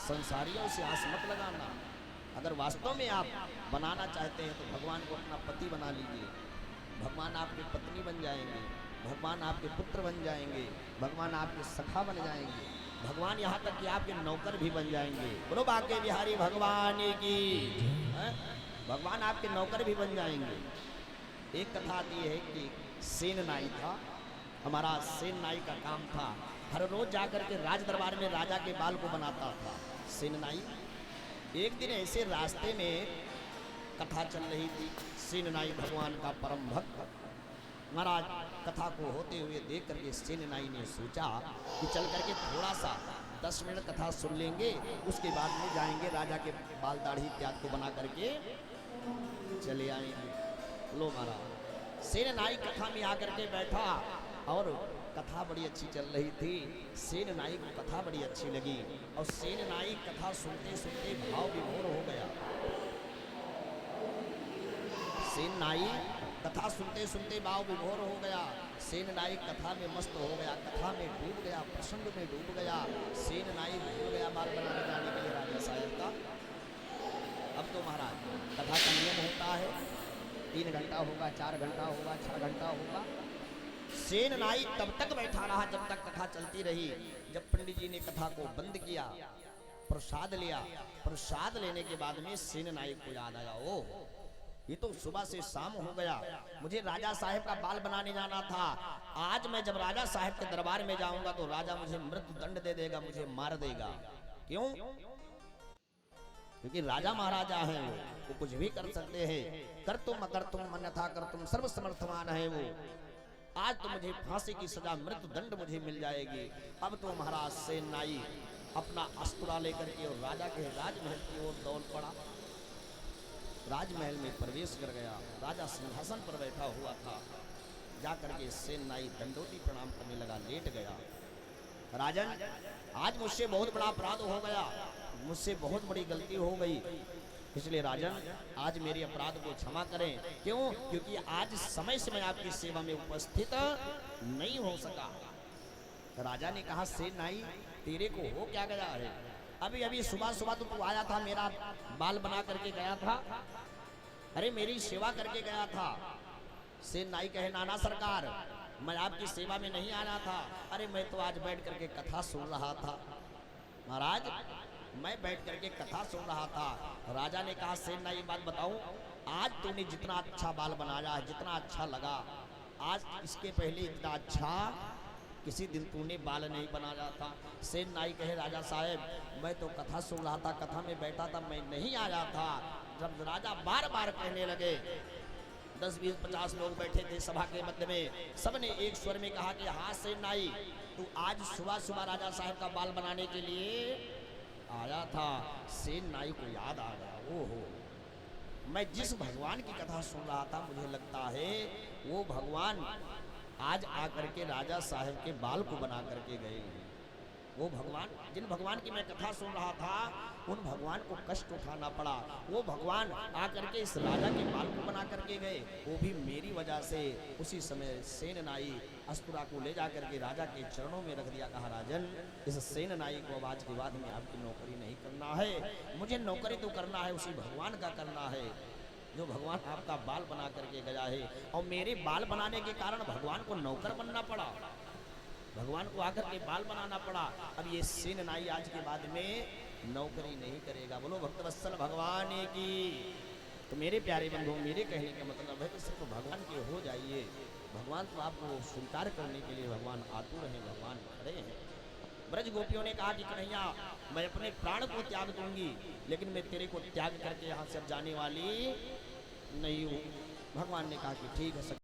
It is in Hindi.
संसारियों से आस मत लगाना। अगर वास्तव में आप बनाना चाहते हैं तो भगवान को अपना पति बना लीजिए, भगवान आपकी पत्नी बन जाएंगे, भगवान आपके पुत्र बन जाएंगे, भगवान आपके सखा बन जाएंगे, भगवान यहाँ तक कि आपके नौकर भी बन जाएंगे। बोलो बांके बिहारी भगवान की। भगवान आपके नौकर भी बन जाएंगे। एक कथा आती है कि सेन नाई था, हमारा सेन नाई का काम था हर रोज जाकर के राज दरबार में राजा के बाल को बनाता था सेन नाई। एक दिन ऐसे रास्ते में कथा चल रही थी, सेन नाई भगवान का परम भक्त। महाराज कथा को होते हुए देख करके सेन नाई ने सोचा कि चल करके थोड़ा सा 10 मिनट कथा सुन लेंगे, उसके बाद में जाएंगे राजा के बाल दाढ़ी इत्यादि को बना करके चले आएंगे। लो महाराज सेन नाई कथा में आकर के बैठा और कथा बड़ी अच्छी चल रही थी। सेन नाई को कथा बड़ी अच्छी लगी और सेन नाई कथा सुनते सुनते भाव विभोर हो गया। सेन नाई कथा सुनते सुनते भाव विभोर हो गया। सेन नाई कथा में मस्त हो गया, कथा में डूब गया, प्रसंग में डूब गया। सेन नाई भूल गया बाल बनाने जाने के लिए राजा साहब का। अब तो महाराज कथा का नियम होता है 3 घंटा होगा, 4 घंटा होगा, 6 घंटा होगा। सेन नाई तब तक बैठा रहा जब तक कथा चलती रही। जब पंडित जी ने कथा को बंद किया, प्रसाद लिया, प्रसाद लेने के बाद में सेन नाई को याद आया, ओ ये तो सुबह से शाम हो गया, मुझे राजा साहब का बाल बनाने जाना था। आज मैं जब राजा साहब के दरबार में जाऊंगा तो राजा मुझे मृत्यु दंड दे देगा, मुझे मार देगा। क्यों? क्योंकि राजा महाराजा हैं, वो कुछ भी कर सकते हैं। कर तुम अगर तुम अन्यथा कर तुम सर्व समर्थवान है वो। आज तो मुझे फांसी की सजा, मृत्यु दंड मुझे मिल जाएगी। अब तो महाराज सेन नाई अपना अस्त्र लेकर के और राजा के राजमहल की ओर दौड़ पड़ा। राजमहल में प्रवेश कर गया। राजा सिंहासन पर बैठा हुआ था। जाकर के सेन नाई दंडोती प्रणाम करने लगा, लेट गया। राजन, आज मुझसे बहुत बड़ा अपराध हो गया, मुझसे बहुत बड़ी गलती हो गई, इसलिए राजन आज मेरे अपराध को क्षमा करें। क्यों? क्योंकि आज समय से मैं आपकी सेवा में उपस्थित नहीं हो सका। राजा ने कहा सेन नाई तेरे को हो क्या गया है? अभी अभी सुबह सुबह तो तू आया था, मेरा बाल बना करके गया था, अरे मेरी सेवा करके गया था। सेन नाई कहे नाना सरकार मैं आपकी सेवा में नहीं आया था, अरे मैं तो आज बैठ करके कथा सुन रहा था। महाराज मैं बैठ करके कथा सुन रहा था। राजा ने कहा सेन नाई बात बताऊं, आज तूने जितना अच्छा बाल बनाया है, जितना अच्छा लगा, आज इसके पहले इतना अच्छा किसी दिन तूने बाल नहीं बनाया था। सेन नाई कहे राजा साहब मैं तो कथा सुन रहा था, कथा में बैठा था, मैं नहीं आया था। जब राजा बार बार कहने लगे, 10, 20, 50 लोग बैठे थे सभा के मध्य में, सबने एक स्वर में कहा कि हाँ सेन नाई तू आज सुबह सुबह राजा साहब का बाल बनाने के लिए आया था। सेन नाई को याद आ गया, ओहो मैं जिस भगवान की कथा सुन रहा था, मुझे लगता है वो भगवान आज आकर के राजा साहब के बाल को बना करके गए। वो भगवान, जिन भगवान की मैं कथा सुन रहा था, उन भगवान को कष्ट उठाना पड़ा। वो भगवान आकर के इस राजा के बाल को बना करके गए, वो भी मेरी वजह से। उसी समय सेन नाई अस्त्रा को ले जा करके राजा के चरणों में रख दिया। कहा राजन इस सेन नाई को आज के बाद में आपकी नौकरी नहीं करना है, मुझे नौकरी तो करना है उसी भगवान का करना है जो भगवान आपका बाल बना करके गया है। और मेरे बाल बनाने के कारण भगवान को नौकर बनना पड़ा, भगवान को आकर के बाल बनाना पड़ा। अब ये सेन नाई आज के बाद में नौकरी नहीं करेगा। बोलो भक्तवत्सल भगवान की। तो मेरे प्यारे बंधुओं, मेरे कहने का मतलब है कि सिर्फ भगवान के हो जाइए। भगवान तो आपको स्वीकार करने के लिए भगवान आतुर हैं, भगवान खड़े हैं। ब्रज गोपियों ने कहा कि कन्हैया मैं अपने प्राण को त्याग दूंगी, लेकिन मैं तेरे को त्याग करके यहाँ से अब जाने वाली नहीं हूँ। भगवान ने कहा कि ठीक है